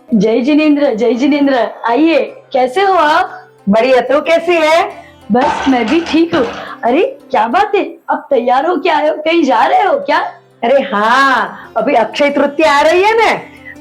जय जिनेन्द्र, जय जिनेन्द्र। आइए, कैसे हो आप? बढ़िया। तू कैसी है? बस मैं भी ठीक हूँ। अरे क्या बात है, अब तैयार हो क्या आए हो? कहीं जा रहे हो क्या? अरे हाँ, अभी अक्षय तृतीया आ रही है ना,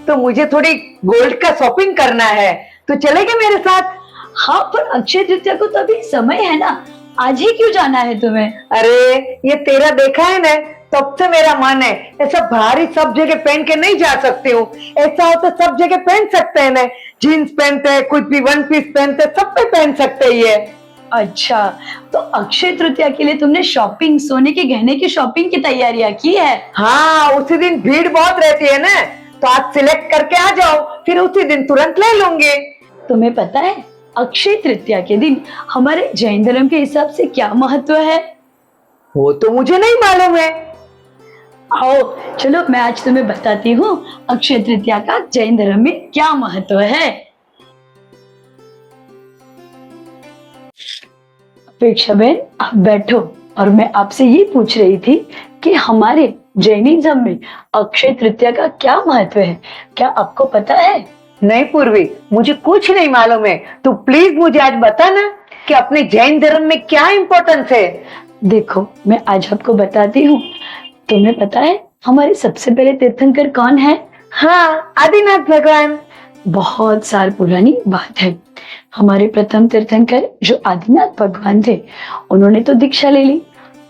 तो मुझे थोड़ी गोल्ड का शॉपिंग करना है। तू चलेगा मेरे साथ? हाँ, पर अक्षय तृतीया को तो अभी समय है ना, आज ही क्यों जाना है तुम्हें? अरे ये तेरा देखा है ना, तब से मेरा मन है ऐसा भारी सब जगह पहन के नहीं जा सकती हूँ। ऐसा हो तो सब जगह पहन सकते हैं ना, जीन्स पहनते हैं, कुछ भी वन पीस पहनते हैं, सब पे पहन सकते ही है। अच्छा, तो अक्षय तृतीया के लिए तुमने शॉपिंग, सोने के गहने की शॉपिंग की तैयारियां की है? हाँ, उसी दिन भीड़ बहुत रहती है ना, तो आज सिलेक्ट करके आ जाओ, फिर उसी दिन तुरंत ले लूंगी। तुम्हें पता है अक्षय तृतीया के दिन हमारे जैन धर्म के हिसाब से क्या महत्व है? वो तो मुझे नहीं मालूम है। आओ चलो, मैं आज तुम्हें बताती हूँ अक्षय तृतीया का जैन धर्म में क्या महत्व है। अपेक्षा बहन, आप बैठो। और मैं आपसे ये पूछ रही थी कि हमारे जैनिज्म में अक्षय तृतीया का क्या महत्व है, क्या आपको पता है? नहीं पूर्वी, मुझे कुछ नहीं मालूम है। तू प्लीज मुझे आज बता ना कि अपने जैन धर्म में क्या इम्पोर्टेंस है। देखो, मैं आज आपको बताती हूँ। तुम्हें पता है हमारे सबसे पहले तीर्थंकर कौन है? हाँ, आदिनाथ भगवान। बहुत साल पुरानी बात है। हमारे प्रथम तीर्थंकर जो आदिनाथ भगवान थे, उन्होंने तो दीक्षा ले ली।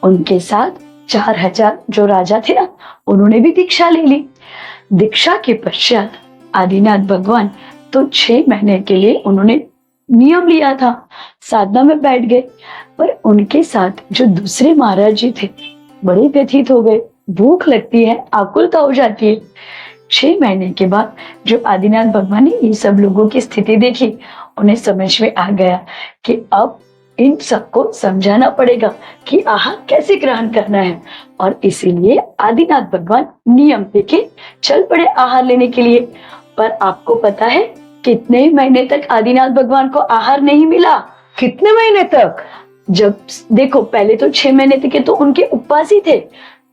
उनके साथ 4000 जो राजा थे ना, उन्होंने भी दीक्षा ले ली। दीक्षा के पश्चात आदिनाथ भगवान तो 6 महीने के लिए उन्होंने नियम लिया था, साधना में बैठ गए। पर उनके साथ जो दूसरे महाराज जी थे, बड़े व्यथित हो गए। भूख लगती है, आकुलता हो जाती है। 6 महीने के बाद जो आदिनाथ भगवान ने ये सब लोगों की स्थिति देखी, उन्हें समझ में आ गया कि अब इन सबको समझाना पड़ेगा कि आहार कैसे ग्रहण करना है। और इसीलिए आदिनाथ भगवान नियम लेके चल पड़े आहार लेने के लिए। पर आपको पता है कितने महीने तक आदिनाथ भगवान को आहार नहीं मिला? कितने महीने तक? जब देखो, पहले तो 6 महीने तक तो उनके उपवास ही थे।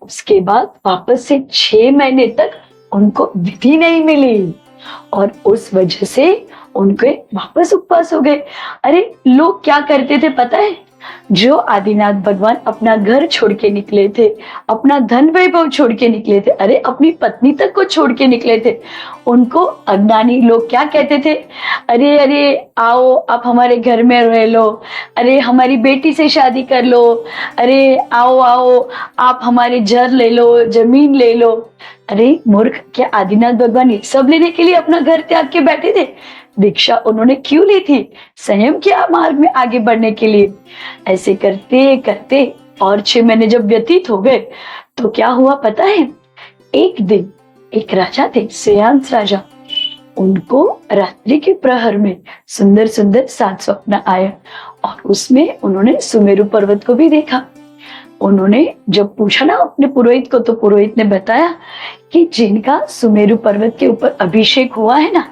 उसके बाद वापस से 6 महीने तक उनको विधि नहीं मिली, और उस वजह से उनके वापस उपवास हो गए। अरे लोग क्या करते थे पता है? जो आदिनाथ भगवान अपना घर छोड़ के निकले थे, अपना धन वैभव छोड़ के निकले थे, अरे अपनी पत्नी तक को छोड़ के निकले थे, उनको अज्ञानी लोग क्या कहते थे? अरे अरे आओ, आप हमारे घर में रह लो, अरे हमारी बेटी से शादी कर लो, अरे आओ आओ आप हमारे जर ले लो, जमीन ले लो। अरे मूर्ख, क्या आदिनाथ भगवान ये सब लेने के लिए अपना घर त्याग के बैठे थे? दीक्षा उन्होंने क्यों ली थी? संयम के मार्ग में आगे बढ़ने के लिए। ऐसे करते करते और 6 महीने जब व्यतीत हो गए, तो क्या हुआ पता है? एक दिन एक राजा थे, श्रेयांस राजा। उनको रात्रि के प्रहर में सुंदर सुंदर 7 स्वप्न आए, और उसमें उन्होंने सुमेरु पर्वत को भी देखा। उन्होंने जब पूछा ना अपने पुरोहित को, तो पुरोहित ने बताया कि जिनका सुमेरु पर्वत के ऊपर अभिषेक हुआ है ना,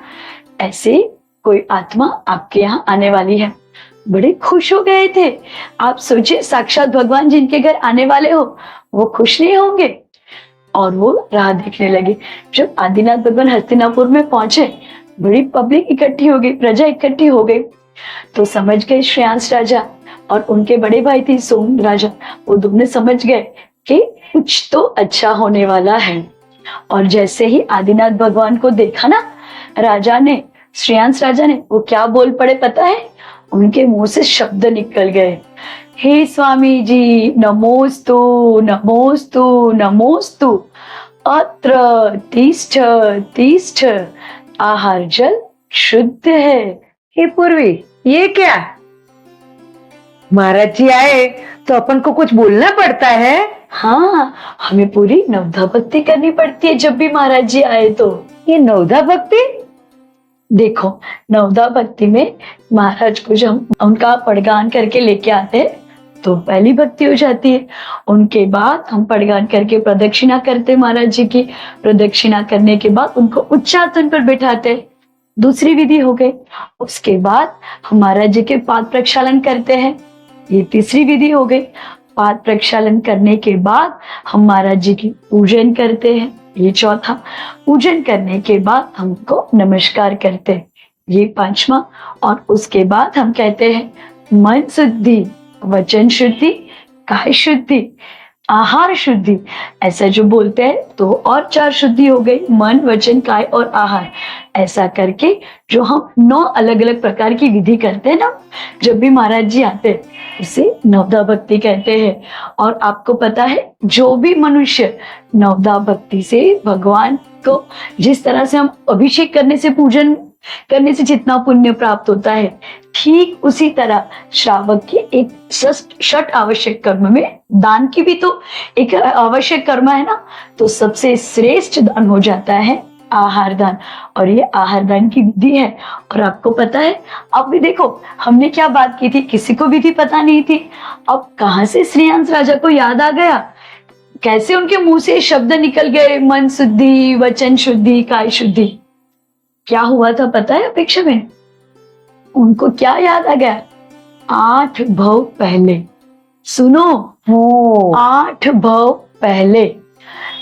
ऐसे कोई आत्मा आपके यहाँ आने वाली है। बड़े खुश हो गए थे। आप सोचिए, साक्षात भगवान जिनके घर आने वाले हो, वो खुश नहीं होंगे? और वो राह देखने लगे। जब आदिनाथ भगवान हस्तिनापुर में पहुंचे, बड़ी पब्लिक इकट्ठी हो गई, प्रजा इकट्ठी हो गई। तो समझ गए श्रेयांस राजा और उनके बड़े भाई थे सोम राजा, वो दोनों समझ गए कि कुछ तो अच्छा होने वाला है। और जैसे ही आदिनाथ भगवान को देखा ना राजा ने, श्रेयांस राजा ने, वो क्या बोल पड़े पता है? उनके मुंह से शब्द निकल गए, हे स्वामी जी, नमोस्तु नमोस्तु नमोस्तु, अत्र तिष्ठ तिष्ठ, आहार जल शुद्ध है। हे पूर्वी, ये क्या? महाराज जी आए तो अपन को कुछ बोलना पड़ता है? हाँ, हमें पूरी नवधा भक्ति करनी पड़ती है जब भी महाराज जी आए तो। ये नवधा भक्ति? देखो, नवधा भक्ति में महाराज को जब हम उनका पड़गान करके लेके आते हैं, तो पहली भक्ति हो जाती है। उनके बाद हम पड़गान करके प्रदक्षिणा करते महाराज जी की। प्रदक्षिणा करने के बाद उनको उच्चासन पर बिठाते, दूसरी विधि हो गई। उसके बाद हम महाराज जी के पाद प्रक्षालन करते हैं, ये तीसरी विधि हो गई। पाद प्रक्षालन करने के बाद हम महाराज जी की पूजन करते हैं, ये चौथा। पूजन करने के बाद हमको नमस्कार करते हैं, ये पांचवा। और उसके बाद हम कहते हैं मन शुद्धि, वचन शुद्धि, काय शुद्धि, आहार शुद्धि, ऐसा जो बोलते हैं तो और 4 शुद्धि हो गई, मन, वचन, काय और आहार। ऐसा करके जो हम 9 अलग अलग प्रकार की विधि करते हैं ना, जब भी महाराज जी आते हैं उसे नवदा भक्ति कहते हैं। और आपको पता है जो भी मनुष्य नवदा भक्ति से भगवान को जिस तरह से हम अभिषेक करने से, पूजन करने से जितना पुण्य प्राप्त होता है, ठीक उसी तरह श्रावक के एक षट आवश्यक कर्म में दान की भी तो एक आवश्यक कर्म है ना, तो सबसे श्रेष्ठ दान हो जाता है आहार दान। और ये आहार दान की विधि है। और आपको पता है, अब भी देखो हमने क्या बात की थी, किसी को विधि पता नहीं थी, अब कहां से श्रीयांश राजा को याद आ गया, कैसे उनके मुंह से शब्द निकल गए, मन शुद्धि, वचन शुद्धि, काय शुद्धि। क्या हुआ था पता है अपेक्षा में? उनको क्या याद आ गया? 8 भव पहले, सुनो, 8 भव पहले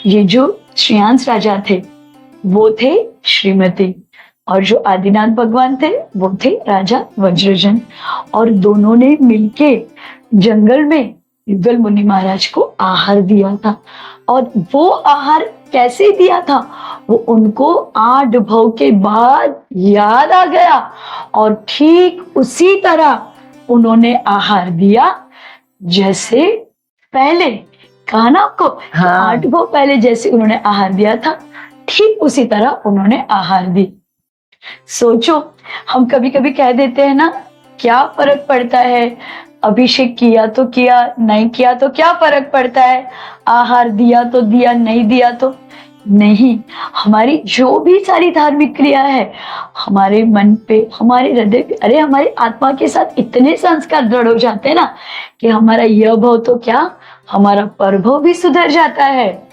ये जो श्रीयांश राजा थे वो थे श्रीमती, और जो आदिनाथ भगवान थे वो थे राजा वज्रजन। और दोनों ने मिलके जंगल में युगल मुनि महाराज को आहार दिया था। और वो आहार कैसे दिया था, वो उनको 8 भव के बाद याद आ गया, और ठीक उसी तरह उन्होंने आहार दिया जैसे पहले, कहा ना आपको, हाँ। 8 भव पहले जैसे उन्होंने आहार दिया था, ठीक उसी तरह उन्होंने आहार दी। सोचो, हम कभी कभी कह देते हैं ना, क्या फर्क पड़ता है, अभिषेक किया तो किया, नहीं किया तो क्या फर्क पड़ता है, आहार दिया तो दिया, नहीं दिया तो नहीं। हमारी जो भी सारी धार्मिक क्रिया है, हमारे मन पे, हमारे हृदय पे, अरे हमारी आत्मा के साथ इतने संस्कार दृढ़ हो जाते हैं ना कि हमारा यह भव तो क्या, हमारा परभव भी सुधर जाता है।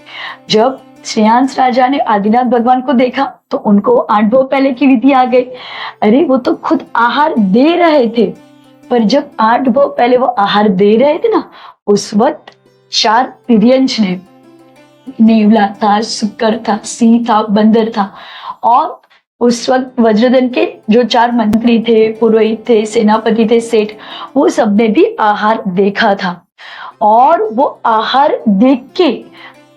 जब श्रेयांश राजा ने आदिनाथ भगवान को देखा तो उनको 8 भव पहले की विधि आ गई। अरे वो तो खुद आहार दे रहे थे, पर जब 8 भव पहले वो आहार दे रहे थे ना, उस वक्त 4 तिर्यंश ने, नेवला था, शुक्र था, सिंह था, बंदर था, और उस वक्त वज्रधन के जो 4 मंत्री थे, पुरोहित थे, सेनापति थे, सेठ, वो सबने भी आहार देखा था। और वो आहार देख के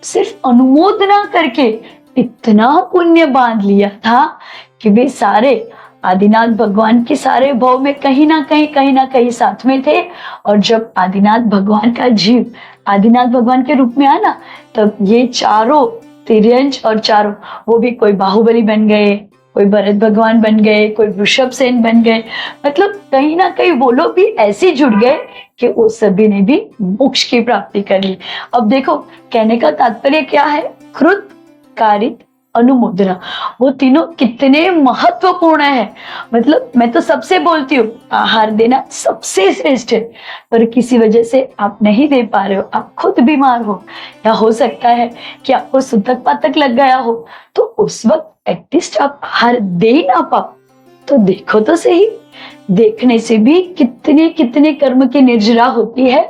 सिर्फ अनुमोदना करके इतना पुण्य बांध लिया था कि वे सारे आदिनाथ भगवान के सारे भव में कहीं ना कहीं साथ में थे। और जब आदिनाथ भगवान का जीव आदिनाथ भगवान के रूप में आया ना, तब ये चारों तिर्यंश और चारों, वो भी कोई बाहुबली बन गए, कोई भरत भगवान बन गए, कोई वृषभ सेन बन गए। मतलब कहीं ना कहीं वो लोग भी ऐसे जुड़ गए कि वो सभी ने भी मोक्ष की प्राप्ति कर ली। अब देखो, कहने का तात्पर्य क्या है, कृत, कारित, अनुमोदना, वो तीनों कितने महत्वपूर्ण है। मतलब मैं तो सबसे बोलती हूँ, आहार देना सबसे श्रेष्ठ है, पर किसी वजह से आप नहीं दे पा रहे हो, आप खुद बीमार हो, या हो सकता है कि आपको सूतक पातक लग गया हो, तो उस वक्त एटलीस्ट आप आहार दे ही ना पाओ तो देखो तो सही। देखने से भी कितने कितने कर्म की निर्जरा होती है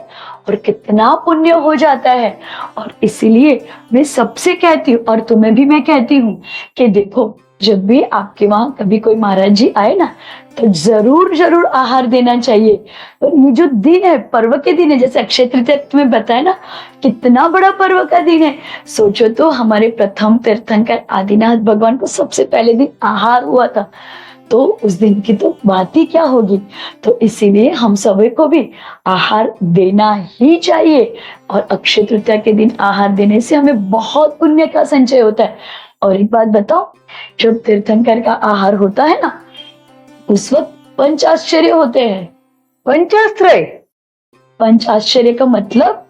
और कितना पुण्य हो जाता है। और इसीलिए मैं सबसे कहती हूँ, और तुम्हें भी मैं कहती हूँ, कि देखो जब भी आपके वहां कभी कोई महाराज जी आए ना, तो जरूर जरूर आहार देना चाहिए। और ये जो दिन है, पर्व के दिन है, जैसे अक्षय तृतीया तुम्हें बताया ना, कितना बड़ा पर्व का दिन है। सोचो तो, हमारे प्रथम तीर्थंकर आदिनाथ भगवान को सबसे पहले दिन आहार हुआ था, तो उस दिन की तो बात ही क्या होगी। तो इसीलिए हम सभी को भी आहार देना ही चाहिए। और अक्षय तृतीया के दिन आहार देने से हमें बहुत पुण्य का संचय होता है। और एक बात बताओ, जब तीर्थंकर का आहार होता है ना, उस वक्त 5 आश्चर्य होते हैं। पंच आश्चर्य का मतलब,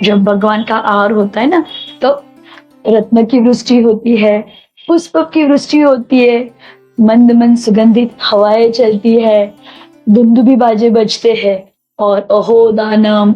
जब भगवान का आहार होता है ना, तो रत्न की वृष्टि होती है, पुष्प की वृष्टि होती है, मंद मंद सुगंधित हवाएं चलती है, दुंदुभी बाजे बजते हैं, और अहो दानम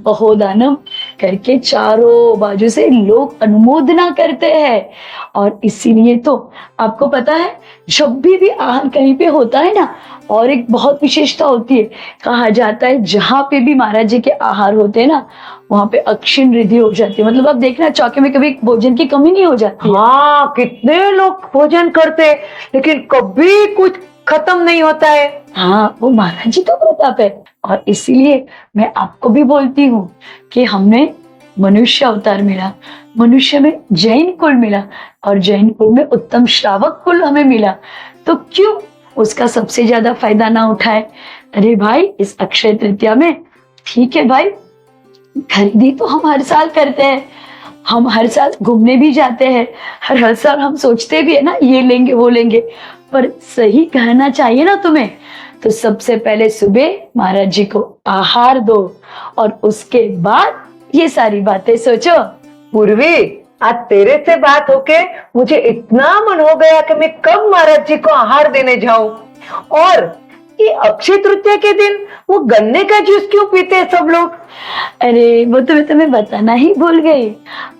करके चारों बाजू से लोग अनुमोदना करते हैं। और इसीलिए तो आपको पता है, जब भी आहार कहीं पे होता है ना, और एक बहुत विशेषता होती है, कहा जाता है जहां पे भी महाराज जी के आहार होते हैं ना, वहां पे अक्षीण रिद्धि हो जाती है। मतलब आप देखना, चौके में कभी भोजन की कमी नहीं हो जाती है। हाँ, कितने लोग भोजन करते हैं लेकिन कभी कुछ खत्म नहीं होता है। हाँ, वो महाराज जी तो प्रताप है। और इसीलिए मैं आपको भी बोलती हूँ कि हमने मनुष्य अवतार मिला, मनुष्य में जैन कुल मिला, और जैन कुल में उत्तम श्रावक कुल हमें मिला, तो क्यों उसका सबसे ज्यादा फायदा ना उठाए। अरे भाई, इस अक्षय तृतीया में ठीक है भाई, खरीदी तो हम हर साल करते हैं, हम हर साल घूमने भी जाते हैं, हर साल हम सोचते भी है ना ये लेंगे वो लेंगे, पर सही कहना चाहिए ना तुम्हें, तो सबसे पहले सुबह महाराज जी को आहार दो, और उसके बाद ये सारी बातें सोचो। पूर्वी, आज तेरे से बात होके मुझे इतना मन हो गया कि मैं कब महाराज जी को आहार देने जाऊं। और ये अक्षय तृतीया के दिन वो गन्ने का जूस क्यों पीते हैं सब लोग? अरे वो तो मैं तुम्हें बताना ही भूल गई।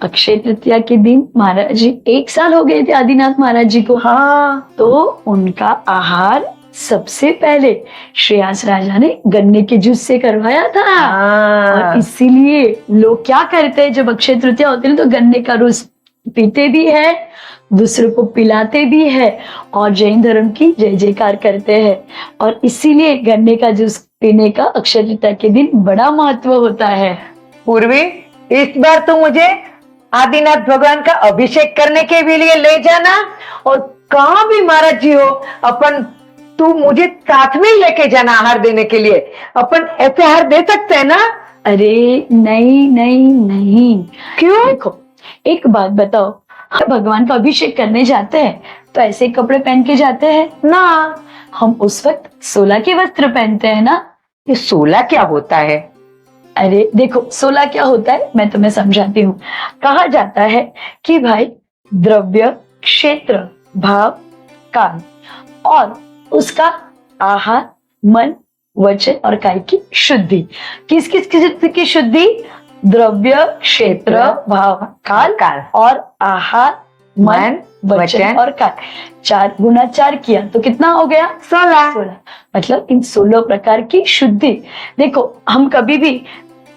अक्षय तृतीया के दिन महाराज जी 1 साल हो गए थे आदिनाथ महाराज जी को। हाँ, तो उनका आहार सबसे पहले श्रेयास राजा ने गन्ने के जूस से करवाया था। और हाँ। इसीलिए लोग क्या करते हैं, जब अक्षय तृतीया होती है तो गन्ने का रस पीते भी है, दूसरों को पिलाते भी है, और जैन धर्म की जय जयकार करते हैं। और इसीलिए गन्ने का जूस पीने का अक्षय तृतीया के दिन बड़ा महत्व होता है। पूर्वी, इस बार तो मुझे आदिनाथ भगवान का अभिषेक करने के भी लिए ले जाना, और कहाँ भी महाराज जी हो, अपन तू मुझे साथ में लेके जाना आहार देने के लिए। अपन ऐसे आहार दे सकते हैं ना? अरे नहीं नहीं नहीं। क्यों? देखो, एक बात बताओ, हम भगवान का अभिषेक करने जाते हैं तो ऐसे कपड़े पहन के जाते हैं ना, हम उस वक्त 16 के वस्त्र पहनते हैं ना। ये 16 क्या होता है? अरे देखो, 16 क्या होता है मैं तुम्हें समझाती हूँ। कहा जाता है कि भाई, द्रव्य, क्षेत्र, भाव, काल, और उसका आहार, मन, वचन और काय की शुद्धि। किस किस की शुद्धि? द्रव्य, क्षेत्र, भाव, काल और आहार, मन, वचन और काय। 4 गुना 4 किया तो कितना हो गया? 16। मतलब इन 16 प्रकार की शुद्धि। देखो, हम कभी भी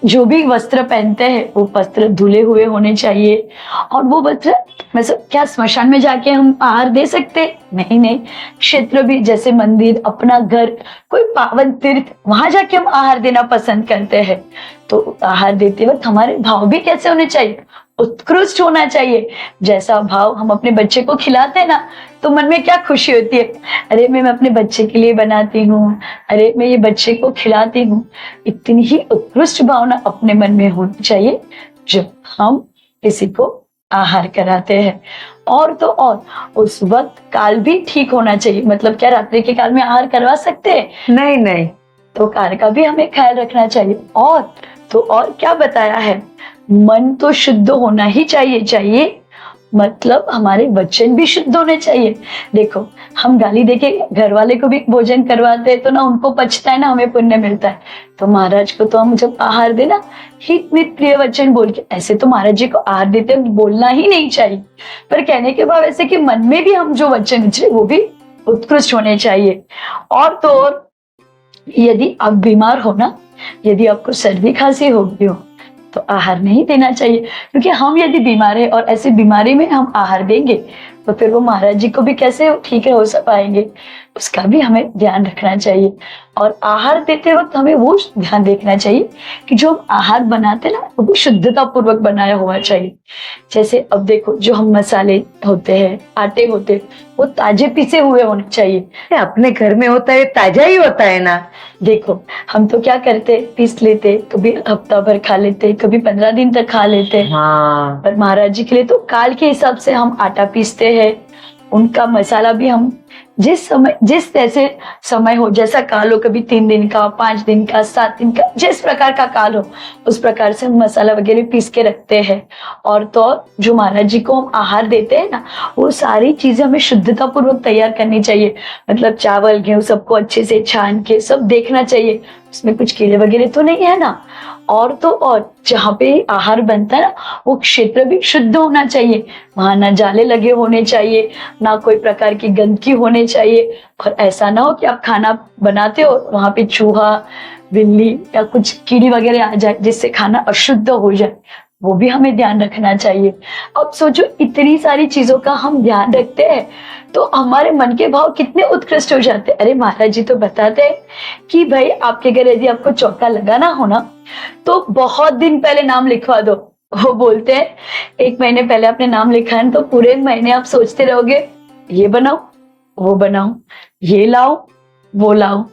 जो भी वस्त्र पहनते हैं वो वस्त्र धुले हुए होने चाहिए। और वो वस्त्र मतलब क्या स्मशान में जाके हम आहार दे सकते? नहीं नहीं। क्षेत्र भी, जैसे मंदिर, अपना घर, कोई पावन तीर्थ, वहां जाके हम आहार देना पसंद करते हैं। तो आहार देते वक्त हमारे भाव भी कैसे होने चाहिए? उत्कृष्ट होना चाहिए। जैसा भाव हम अपने बच्चे को खिलाते हैं ना, तो मन में क्या खुशी होती है, अरे मैं अपने बच्चे के लिए बनाती हूँ, अरे मैं ये बच्चे को खिलाती हूँ। इतनी ही उत्कृष्ट भावना अपने मन में होनी चाहिए जब हम किसी को आहार कराते हैं। और तो और उस वक्त काल भी ठीक होना चाहिए। मतलब क्या रात्रि के काल में आहार करवा सकते हैं? नहीं नहीं। तो काल का भी हमें ख्याल रखना चाहिए। और तो और क्या बताया है, मन तो शुद्ध होना ही चाहिए, मतलब हमारे वचन भी शुद्ध होने चाहिए। देखो, हम गाली देके घर वाले को भी भोजन करवाते हैं तो ना उनको पचता है ना हमें पुण्य मिलता है। तो महाराज को तो हम जब आहार देना हित मित प्रिय वचन बोल के, ऐसे तो महाराज जी को आहार देते बोलना ही नहीं चाहिए, पर कहने के भाव ऐसे कि मन में भी हम जो वचन उचरे वो भी उत्कृष्ट होने चाहिए। और तो और यदि आप बीमार हो ना, यदि आपको सर्दी खांसी हो गई हो तो आहार नहीं देना चाहिए, क्योंकि हम यदि बीमार है और ऐसी बीमारी में हम आहार देंगे तो फिर वो महाराज जी को भी कैसे ठीक हो पाएंगे, उसका भी हमें ध्यान रखना चाहिए। और आहार देते वक्त हमें वो ध्यान देखना चाहिए कि जो हम आहार बनाते ना वो भी शुद्धता पूर्वक बनाया हुआ चाहिए। जैसे अब देखो, जो हम मसाले होते हैं, आटे होते हैं, वो ताजे पिसे हुए होने चाहिए। अपने घर में होता है ताजा ही होता है ना। देखो, हम तो क्या करते, पीस लेते, कभी हफ्ता भर खा लेते, कभी 15 दिन तक खा लेते। हाँ। पर महाराज जी के लिए तो काल के हिसाब से हम आटा पीसते हैं, उनका मसाला भी हम जिस जैसे समय हो, जैसा काल हो, कभी 3 दिन का, 5 दिन का, 7 दिन का, जिस प्रकार का काल हो उस प्रकार से हम मसाला वगैरह पीस के रखते हैं। और तो और जो महाराज जी को हम आहार देते हैं ना, वो सारी चीजें हमें शुद्धता पूर्वक तैयार करनी चाहिए। मतलब चावल गेहूं सबको अच्छे से छान के सब देखना चाहिए उसमें कुछ कीड़े वगैरह तो नहीं है ना। और तो और जहाँ पे आहार बनता है ना, वो क्षेत्र भी शुद्ध होना चाहिए, वहां ना जाले लगे होने चाहिए, ना कोई प्रकार की गंदगी होने चाहिए। और ऐसा ना हो कि आप खाना बनाते हो वहां पे चूहा, बिल्ली या कुछ कीड़ी वगैरह आ जाए जिससे खाना अशुद्ध हो जाए, वो भी हमें ध्यान रखना चाहिए। अब सोचो इतनी सारी चीजों का हम ध्यान रखते हैं तो हमारे मन के भाव कितने उत्कृष्ट हो जाते हैं। अरे महाराज जी तो बताते हैं कि भाई आपके घर यदि आपको चौका लगाना हो ना तो बहुत दिन पहले नाम लिखवा दो। वो बोलते हैं 1 महीने पहले आपने नाम लिखा है तो पूरे महीने आप सोचते रहोगे ये बनाओ, वो बनाओ, ये लाओ, वो लाओ,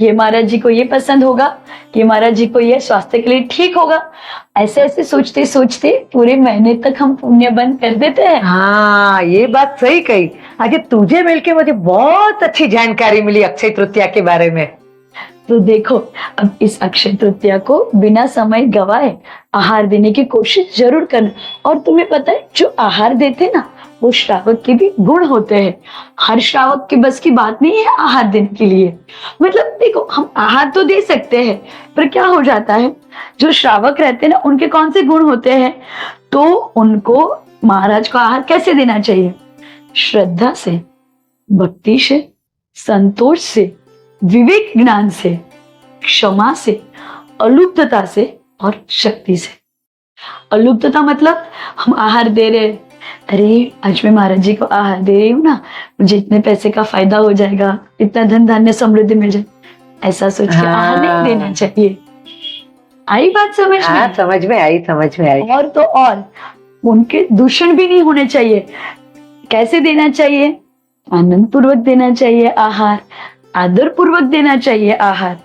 ये महाराज जी को ये पसंद होगा, ये महाराज जी को ये स्वास्थ्य के लिए ठीक होगा। ऐसे ऐसे सोचते सोचते पूरे महीने तक हम पुण्य बंद कर देते हैं। हाँ, ये बात सही कही। आज तुझे मिलके मुझे बहुत अच्छी जानकारी मिली अक्षय तृतीया के बारे में। तो देखो अब इस अक्षय तृतीया को बिना समय गवाए आहार देने की कोशिश जरूर करना। और तुम्हें पता है जो आहार देते हैं ना वो श्रावक के भी गुण होते हैं। हर श्रावक के बस की बात नहीं है आहार देने के लिए। मतलब देखो हम आहार तो दे सकते हैं पर क्या हो जाता है जो श्रावक रहते हैं ना उनके कौन से गुण होते हैं, तो उनको महाराज को आहार कैसे देना चाहिए? श्रद्धा से, भक्ति से, संतोष से, विवेक ज्ञान से, क्षमा से, अलुप्तता से और शक्ति से। अलुप्तता मतलब हम आहार दे रहे, अरे आज मैं महाराज जी को आहार दे रही हूँ ना, मुझे इतने पैसे का फायदा हो जाएगा, इतना धन धान्य समृद्धि मिल जाए, ऐसा सोच के आहार नहीं देना चाहिए। आई बात समझ में? समझ में आई, समझ में आई। और तो और उनके दूषण भी नहीं होने चाहिए। कैसे देना चाहिए? आनंद पूर्वक देना चाहिए आहार, आदर पूर्वक देना चाहिए आहार,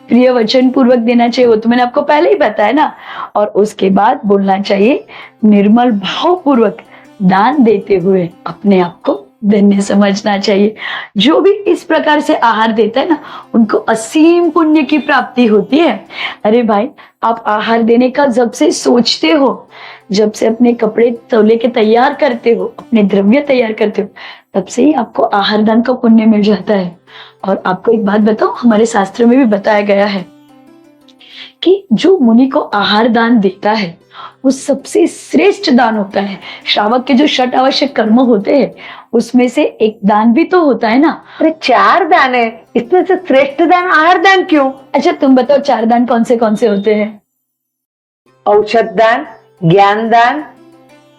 प्रिय वचन पूर्वक देना चाहिए, वो तो मैंने आपको पहले ही बताया ना। और उसके बाद बोलना चाहिए निर्मल भाव पूर्वक, दान देते हुए अपने आप को धन्य समझना चाहिए। जो भी इस प्रकार से आहार देता है ना उनको असीम पुण्य की प्राप्ति होती है। अरे भाई आप आहार देने का जब से सोचते हो, जब से अपने कपड़े तौले के तैयार करते हो, अपने द्रव्य तैयार करते हो, तब से ही आपको आहार दान का पुण्य मिल जाता है। और आपको एक बात बताओ, हमारे शास्त्रों में भी बताया गया है कि जो मुनि को आहार दान देता है वो सबसे श्रेष्ठ दान होता है। श्रावक के जो 6 आवश्यक कर्म होते हैं उसमें से एक दान भी तो होता है ना। अरे 4 दान है, इसमें से श्रेष्ठ दान आहार दान क्यों? अच्छा तुम बताओ 4 दान कौन से होते हैं? औषध दान, ज्ञान दान,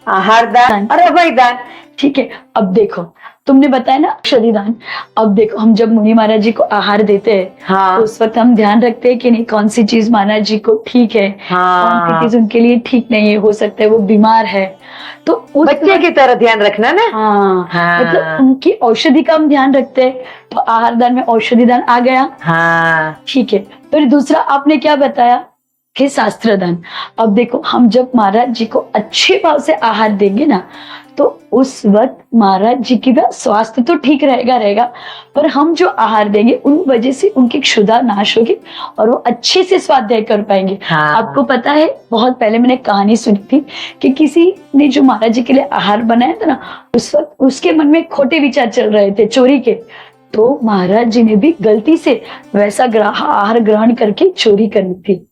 आहार दान और अभय दान। ठीक है, अब देखो तुमने बताया ना औषधि दान। अब देखो हम जब मुनि महाराज जी को आहार देते हैं हाँ। तो उस वक्त हम ध्यान रखते हैं कि नहीं कौन सी चीज महाराज जी को ठीक है, कौन सी चीज उनके लिए ठीक नहीं है, हो सकता है वो बीमार है, तो उस बच्चे की तरह ध्यान रखना ना। हाँ। मतलब उनकी औषधि का हम ध्यान रखते हैं, तो आहार दान में औषधि दान आ गया। हाँ। ठीक है, फिर दूसरा आपने क्या बताया कि शास्त्र दान। अब देखो हम जब महाराज जी को अच्छे भाव से आहार देंगे ना तो उस वक्त महाराज जी की स्वास्थ्य तो ठीक रहेगा, पर हम जो आहार देंगे उन वजह से उनकी क्षुधा नाश होगी और वो अच्छे से स्वाध्याय कर पाएंगे। हाँ। आपको पता है बहुत पहले मैंने कहानी सुनी थी कि किसी ने जो महाराज जी के लिए आहार बनाया था ना, उस वक्त उसके मन में खोटे विचार चल रहे थे चोरी के, तो महाराज जी ने भी गलती से वैसा आहार ग्रहण करके चोरी करनी थी।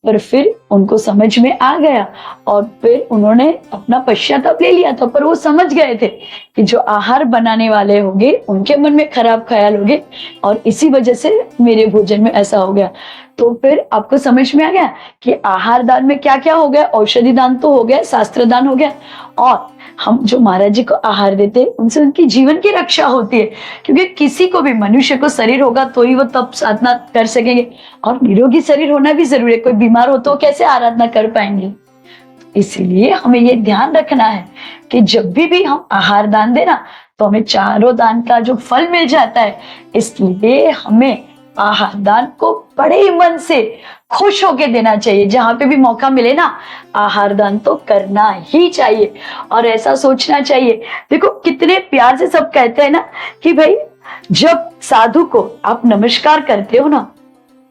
पर फिर उनको समझ में आ गया और फिर उन्होंने अपना पश्चाताप ले लिया था, पर वो समझ गए थे कि जो आहार बनाने वाले होंगे उनके मन में खराब ख्याल होंगे और इसी वजह से मेरे भोजन में ऐसा हो गया। तो फिर आपको समझ में आ गया कि आहार दान में क्या क्या हो गया। औषधि दान तो हो गया, शास्त्र दान हो गया, और हम जो महाराज जी को आहार देते हैं उनसे उनकी जीवन की रक्षा होती है, क्योंकि किसी को भी मनुष्य को शरीर होगा तो ही वो तब साधना कर सकेंगे, और निरोगी शरीर होना भी जरूरी है। कोई बीमार हो तो कैसे आराधना कर पाएंगे। इसीलिए हमें ये ध्यान रखना है कि जब भी हम आहार दान देना तो हमें चारों दान का जो फल मिल जाता है, इसलिए हमें आहार दान को बड़े ही मन से खुश होके देना चाहिए। जहां पे भी मौका मिले ना आहार दान तो करना ही चाहिए और ऐसा सोचना चाहिए। देखो कितने प्यार से सब कहते हैं ना कि भाई जब साधु को आप नमस्कार करते हो ना,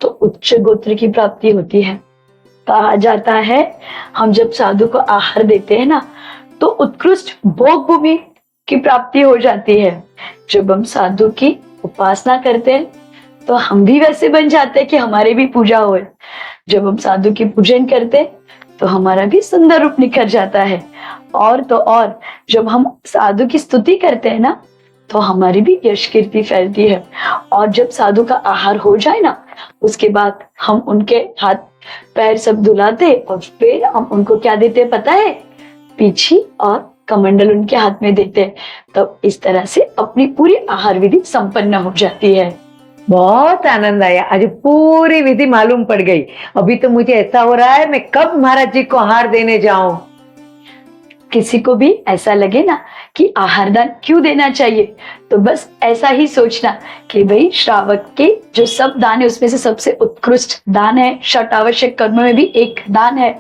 तो उच्च गोत्र की प्राप्ति होती है। कहा जाता है हम जब साधु को आहार देते हैं ना, तो उत्कृष्ट भोग भूमि की प्राप्ति हो जाती है। जब हम साधु की उपासना करते हैं तो हम भी वैसे बन जाते हैं कि हमारे भी पूजा होए। जब हम साधु की पूजन करते हैं तो हमारा भी सुंदर रूप निखर जाता है। और तो और जब हम साधु की स्तुति करते हैं ना, तो हमारी भी यश कीर्ति फैलती है। और जब साधु का आहार हो जाए ना, उसके बाद हम उनके हाथ पैर सब धुलाते और फिर हम उनको क्या देते पता है? पीछी और कमंडल उनके हाथ में देते हैं। तब इस तरह से अपनी पूरी आहार विधि संपन्न हो जाती है। बहुत आनंद आया, आज पूरी विधि मालूम पड़ गई। अभी तो मुझे ऐसा हो रहा है मैं कब महाराज जी को आहार देने जाऊं। किसी को भी ऐसा लगे ना कि आहार दान क्यों देना चाहिए, तो बस ऐसा ही सोचना कि भाई श्रावक के जो सब दान है उसमें से सबसे उत्कृष्ट दान है, षट आवश्यक कर्मों में भी एक दान है।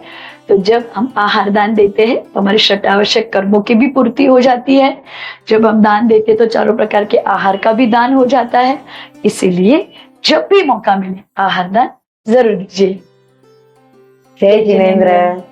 तो जब हम आहार दान देते हैं तो हमारे षट आवश्यक कर्मों की भी पूर्ति हो जाती है। जब हम दान देते हैं तो चारों प्रकार के आहार का भी दान हो जाता है। इसीलिए जब भी मौका मिले आहार दान जरूर दीजिए। जय जिनेन्द्र।